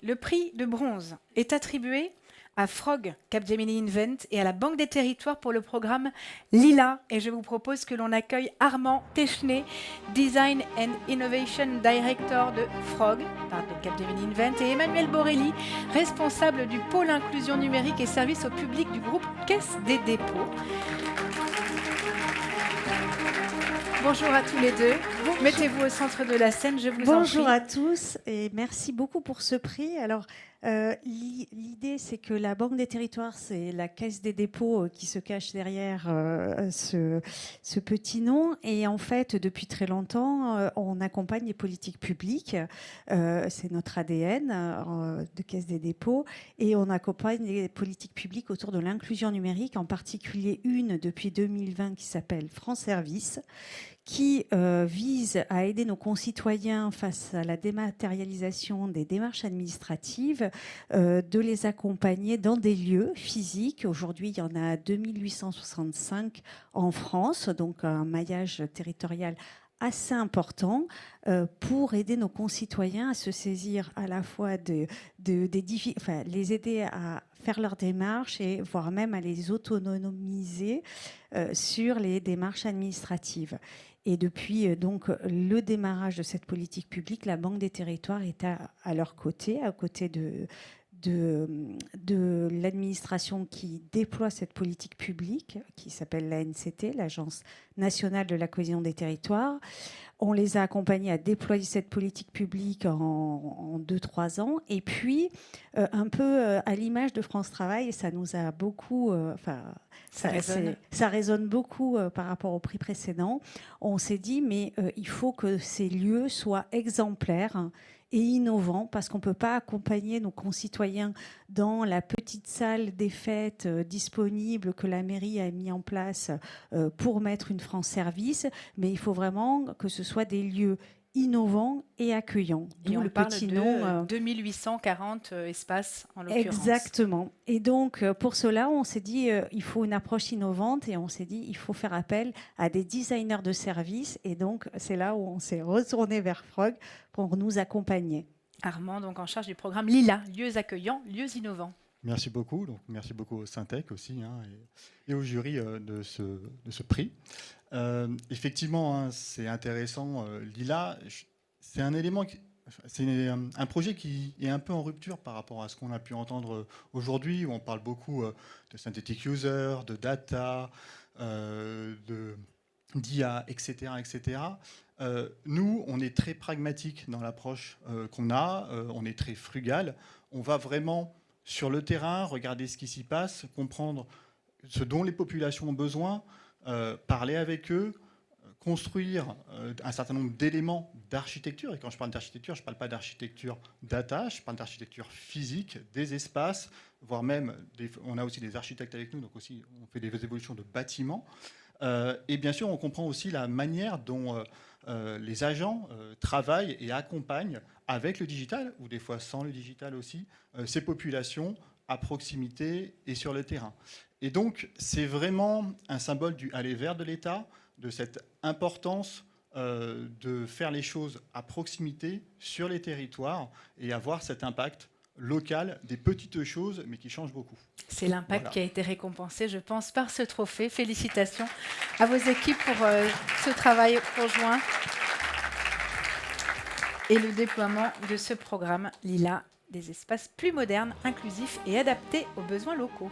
Le prix de bronze est attribué à Frog Capgemini Invent et à la Banque des Territoires pour le programme Lila. Et je vous propose que l'on accueille Armand Technay, Design and Innovation Director de Frog, de Capgemini Invent, et Emmanuel Borelli, responsable du pôle inclusion numérique et services au public du groupe Caisse des dépôts. Bonjour à tous les deux. Mettez-vous au centre de la scène, je vous en prie. Bonjour à tous et merci beaucoup pour ce prix. Alors, l'idée, c'est que la Banque des Territoires, c'est la Caisse des dépôts qui se cache derrière ce petit nom. Et en fait, depuis très longtemps, on accompagne les politiques publiques. C'est notre ADN de Caisse des dépôts. Et on accompagne les politiques publiques autour de l'inclusion numérique, en particulier une depuis 2020 qui s'appelle France Service, qui vise à aider nos concitoyens face à la dématérialisation des démarches administratives, de les accompagner dans des lieux physiques. Aujourd'hui, il y en a 2865 en France, donc un maillage territorial assez important pour aider nos concitoyens à se saisir à la fois les aider à faire leurs démarches et voire même à les autonomiser sur les démarches administratives. Et depuis donc le démarrage de cette politique publique, la Banque des Territoires est à leur côté, à côté de l'administration qui déploie cette politique publique, qui s'appelle l'ANCT, l'Agence nationale de la cohésion des territoires. On les a accompagnés à déployer cette politique publique en 2-3 ans. Et puis, un peu à l'image de France Travail, ça nous a beaucoup... Ça résonne beaucoup par rapport au prix précédent. On s'est dit, mais il faut que ces lieux soient exemplaires et innovants, parce qu'on ne peut pas accompagner nos concitoyens dans la petite salle des fêtes disponible que la mairie a mis en place pour mettre une France Service, mais il faut vraiment que ce soit des lieux innovants et accueillants. Et on parle de 2840 espaces en l'occurrence. Exactement. Et donc, pour cela, on s'est dit il faut une approche innovante et on s'est dit il faut faire appel à des designers de services. Et donc, c'est là où on s'est retourné vers Frog pour nous accompagner. Armand, donc en charge du programme Lila, lieux accueillants, lieux innovants. Merci beaucoup. Donc, merci beaucoup au Syntec aussi et au jury de ce prix. Effectivement, c'est intéressant. Lila, c'est un élément, c'est un projet qui est un peu en rupture par rapport à ce qu'on a pu entendre aujourd'hui, où on parle beaucoup de synthetic user, de data, d'IA, etc., etc. Nous, on est très pragmatique dans l'approche qu'on a. On est très frugal. On va vraiment sur le terrain, regarder ce qui s'y passe, comprendre ce dont les populations ont besoin, parler avec eux, construire un certain nombre d'éléments d'architecture. Et quand je parle d'architecture, je ne parle pas d'architecture data, je parle d'architecture physique, des espaces, voire même, on a aussi des architectes avec nous, donc aussi on fait des évolutions de bâtiments. Et bien sûr, on comprend aussi la manière dont les agents travaillent et accompagnent avec le digital, ou des fois sans le digital aussi, ces populations à proximité et sur le terrain. Et donc, c'est vraiment un symbole du aller vers de l'État, de cette importance de faire les choses à proximité sur les territoires et avoir cet impact local, des petites choses, mais qui changent beaucoup. C'est l'impact qui a été récompensé, je pense, par ce trophée. Félicitations à vos équipes pour ce travail conjoint et le déploiement de ce programme Lila, des espaces plus modernes, inclusifs et adaptés aux besoins locaux.